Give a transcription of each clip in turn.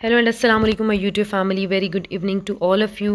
Hello and assalamu alaikum my YouTube family. Very good evening to all of you.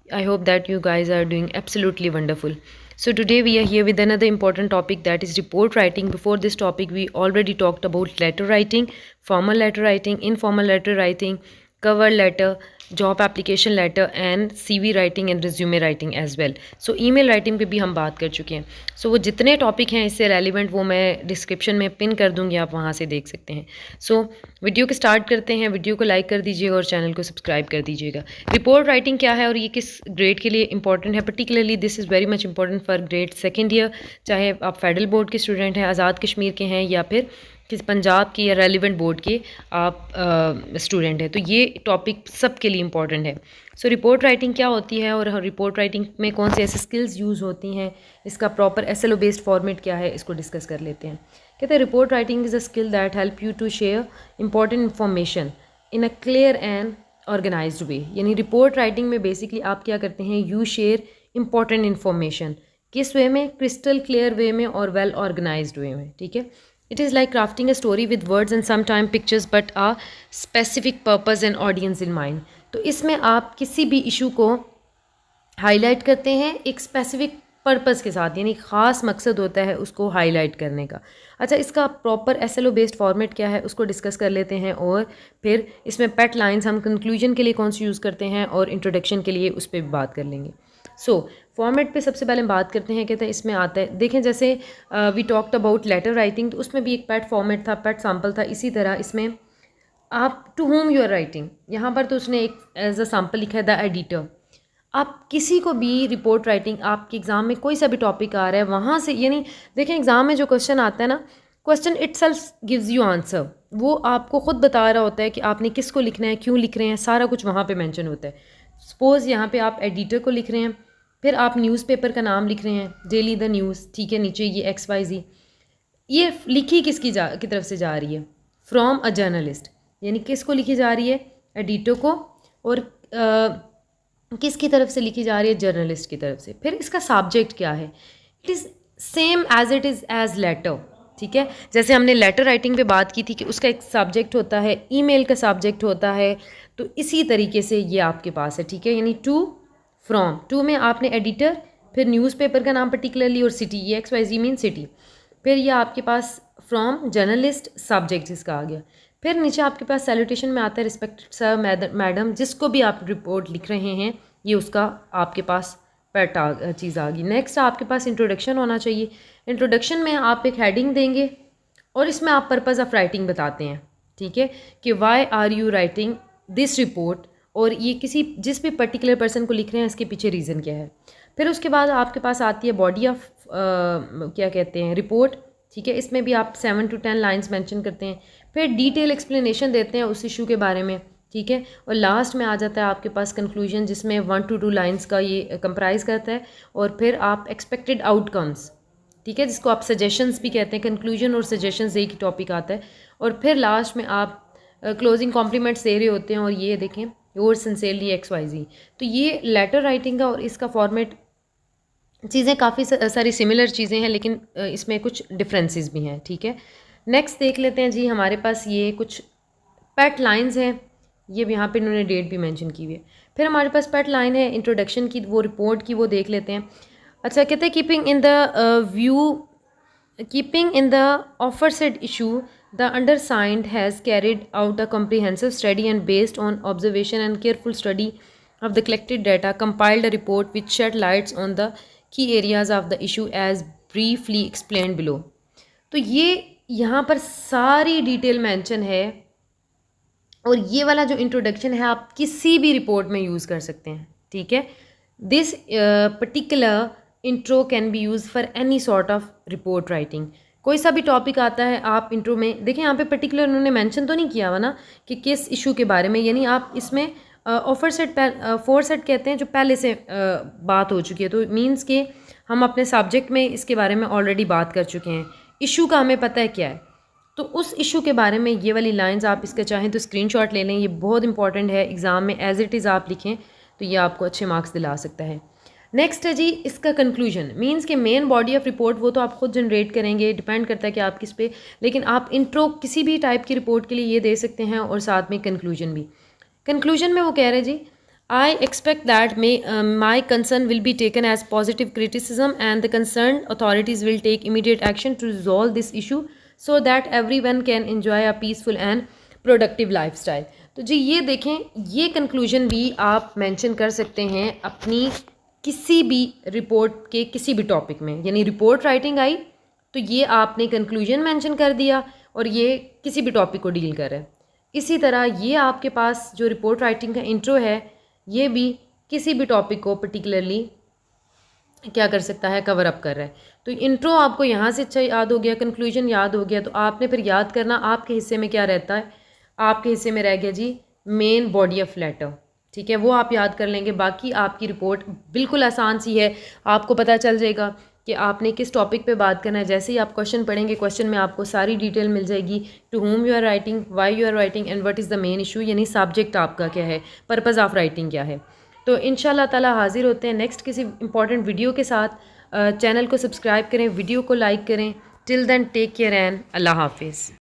I hope that you guys are doing absolutely wonderful. So today we are here with another important topic, that is report writing. Before this topic we already talked about letter writing, formal letter writing, informal letter writing, cover letter, job application letter and CV writing and resume writing as well. So email writing पे भी हम बात कर चुके हैं. सो वो जितने topic हैं इससे रेलिवेंट वो मैं डिस्क्रिप्शन में पिन कर दूंगी, आप वहाँ से देख सकते हैं. सो वीडियो को स्टार्ट करते हैं. वीडियो को लाइक कर दीजिएगा और चैनल को सब्सक्राइब कर दीजिएगा. रिपोर्ट राइटिंग क्या है और ये किस ग्रेड के लिए इंपॉर्टेंट है? Particularly this is very much important for grade second year, चाहे आप फेडरल बोर्ड के स्टूडेंट हैं, आज़ाद कश्मीर के हैं, या फिर किस पंजाब की या रेलिवेंट बोर्ड के आप स्टूडेंट हैं. तो ये टॉपिक सब के लिए इंपॉर्टेंट है. सो रिपोर्ट राइटिंग क्या होती है और रिपोर्ट राइटिंग में कौन से ऐसे स्किल्स यूज़ होती हैं, इसका प्रॉपर एसएलओ बेस्ड फॉर्मेट क्या है, इसको डिस्कस कर लेते हैं. कहते हैं report writing is a skill that help you to share important information in a clear and organized way. यानी रिपोर्ट राइटिंग में बेसिकली आप क्या करते हैं, यू शेयर इंपॉर्टेंट इन्फॉर्मेशन. किस वे में? क्रिस्टल क्लियर वे में और वेल ऑर्गेनाइज्ड वे में. ठीक है. It is like crafting a story with words and sometimes pictures but a specific purpose and audience in mind. तो इसमें आप किसी भी इशू को हाईलाइट करते हैं एक स्पेसिफिक पर्पस के साथ, यानी ख़ास मकसद होता है उसको हाईलाइट करने का. अच्छा, इसका प्रॉपर एसएलओ बेस्ड फॉर्मेट क्या है उसको डिस्कस कर लेते हैं. और फिर इसमें पेट लाइंस हम कंक्लूजन के लिए कौन सी यूज़ करते हैं और इंट्रोडक्शन के लिए उस पर भी बात कर लेंगे. सो फॉर्मेट पे सबसे पहले बात करते हैं. कहते हैं इसमें आता है, देखें जैसे we talked about letter writing, तो उसमें भी एक पेट फॉर्मेट था, पेट सैम्पल था. इसी तरह इसमें आप to whom you are writing, यहाँ पर तो उसने एक एज अ सैम्पल लिखा है द एडिटर. आप किसी को भी रिपोर्ट राइटिंग, आपके एग्ज़ाम में कोई सा भी टॉपिक आ रहा है वहाँ से, यानी देखें एग्ज़ाम में जो क्वेश्चन आता है ना, question itself gives you answer. वो आपको ख़ुद बता रहा होता है कि आपने किसको लिखना है, क्यों लिख रहे हैं, सारा कुछ वहाँ पे मेंशन होता है. सपोज़ यहाँ पे आप एडिटर को लिख रहे हैं, फिर आप न्यूज़पेपर का नाम लिख रहे हैं, डेली द न्यूज़. ठीक है, नीचे ये XYZ, ये लिखी किसकी की तरफ से जा रही है? From a journalist. यानी किसको लिखी जा रही है? एडिटर को. और किसकी तरफ से लिखी जा रही है? जर्नलिस्ट की तरफ से. फिर इसका सब्जेक्ट क्या है? It is same as it is as letter. ठीक है, जैसे हमने लेटर राइटिंग पे बात की थी कि उसका एक सब्जेक्ट होता है, ईमेल का सब्जेक्ट होता है, तो इसी तरीके से ये आपके पास है. ठीक है, यानी टू, फ्रॉम. टू में आपने एडिटर, फिर न्यूज़पेपर का नाम पर्टिकुलरली, और सिटी, ये XYZ मीन सिटी. फिर ये आपके पास फ्रॉम जर्नलिस्ट, सब्जेक्ट इसका आ गया. फिर नीचे आपके पास सैल्यूटेशन में आता है रिस्पेक्टेड सर, मैडम, जिसको भी आप रिपोर्ट लिख रहे हैं, ये उसका आपके पास पेट चीज़ आ गई. नेक्स्ट आपके पास इंट्रोडक्शन होना चाहिए. इंट्रोडक्शन में आप एक हेडिंग देंगे और इसमें आप पर्पज़ ऑफ राइटिंग बताते हैं. ठीक है, कि why are you writing this report, और ये किसी जिस भी पर्टिकुलर पर्सन को लिख रहे हैं इसके पीछे रीज़न क्या है. फिर उसके बाद आपके पास आती है बॉडी ऑफ क्या कहते हैं, रिपोर्ट. ठीक है, इसमें भी आप 7 to 10 लाइन्स मेंशन करते हैं. फिर डिटेल एक्सप्लेनेशन देते हैं उस इशू के बारे में. ठीक है, और लास्ट में आ जाता है आपके पास कंक्लूजन, जिसमें 1 to 2 लाइन्स का ये कंप्राइज करता है. और फिर आप एक्सपेक्टेड आउटकम्स, ठीक है, जिसको आप सजेशंस भी कहते हैं. कंक्लूजन और सजेशंस एक ही टॉपिक आता है. और फिर लास्ट में आप क्लोजिंग कॉम्प्लीमेंट्स दे रहे होते हैं. और ये देखें, योर सिंसियरली XYZ. तो ये लेटर राइटिंग का और इसका फॉर्मेट, चीज़ें काफ़ी सारी सिमिलर चीज़ें हैं, लेकिन इसमें कुछ डिफरेंसेस भी हैं. ठीक है, नेक्स्ट देख लेते हैं जी. हमारे पास ये कुछ पेट लाइंस हैं, ये भी यहाँ पे इन्होंने डेट भी मेंशन की हुई है. फिर हमारे पास पेट लाइन है इंट्रोडक्शन की, वो रिपोर्ट की, वो देख लेते हैं. अच्छा, कहते हैं keeping in the aforesaid issue, the undersigned has carried out a comprehensive study and based on observation and careful study of the collected data, compiled a report which shed lights on the key areas of the issue as briefly explained below. तो ये यहाँ पर सारी detail mention है. और ये वाला जो इंट्रोडक्शन है आप किसी भी रिपोर्ट में यूज़ कर सकते हैं. ठीक है, this particular intro can be use for any sort of report writing. कोई सा भी टॉपिक आता है आप इंट्रो में देखें, यहाँ पे पर्टिकुलर उन्होंने मेंशन तो नहीं किया हुआ ना कि किस इशू के बारे में, यानी आप इसमें फोर सेट कहते हैं जो पहले से बात हो चुकी है. तो मीन्स के हम अपने सब्जेक्ट में इसके बारे में ऑलरेडी बात कर चुके हैं. इशू का हमें पता है क्या है, तो उस इशू के बारे में ये वाली लाइंस आप इसका चाहें तो स्क्रीनशॉट ले लें. ये बहुत इंपॉर्टेंट है, एग्ज़ाम में एज इट इज़ आप लिखें तो ये आपको अच्छे मार्क्स दिला सकता है. नेक्स्ट है जी इसका कंक्लूजन. मींस के मेन बॉडी ऑफ रिपोर्ट वो तो आप खुद जनरेट करेंगे, डिपेंड करता है कि आप किस पे, लेकिन आप इंट्रो किसी भी टाइप की रिपोर्ट के लिए ये दे सकते हैं और साथ में कंक्लूजन भी. कंक्लूजन में वो कह रहे हैं जी, I expect that my concern will be taken as positive criticism and the concern authorities will take immediate action to resolve this issue so that every one can enjoy a peaceful and productive life style. तो जी ये देखें, ये conclusion भी आप mention कर सकते हैं अपनी किसी भी रिपोर्ट के किसी भी टॉपिक में, यानी रिपोर्ट राइटिंग आई तो ये आपने कंक्लूजन मेंशन कर दिया और ये किसी भी टॉपिक को डील कर रहा है। इसी तरह ये आपके पास जो रिपोर्ट राइटिंग का इंट्रो है ये भी किसी भी टॉपिक को पर्टिकुलरली क्या कर सकता है, कवर अप कर रहा है। तो इंट्रो आपको यहाँ से अच्छा याद हो गया, कंक्लूजन याद हो गया, तो आपने फिर याद करना आपके हिस्से में क्या रहता है। आपके हिस्से में रह गया जी मेन बॉडी ऑफ लेटर, ठीक है, वो आप याद कर लेंगे। बाकी आपकी रिपोर्ट बिल्कुल आसान सी है, आपको पता चल जाएगा कि आपने किस टॉपिक पे बात करना है। जैसे ही आप क्वेश्चन पढ़ेंगे, क्वेश्चन में आपको सारी डिटेल मिल जाएगी, to whom you are writing, why you are writing and what is the main issue, यानी सब्जेक्ट आपका क्या है, पर्पज़ ऑफ राइटिंग क्या है। तो इंशाल्लाह ताला हाजिर होते हैं नेक्स्ट किसी इंपॉर्टेंट वीडियो के साथ। चैनल को सब्सक्राइब करें, वीडियो को लाइक करें। Till then take care and Allah हाफिज़।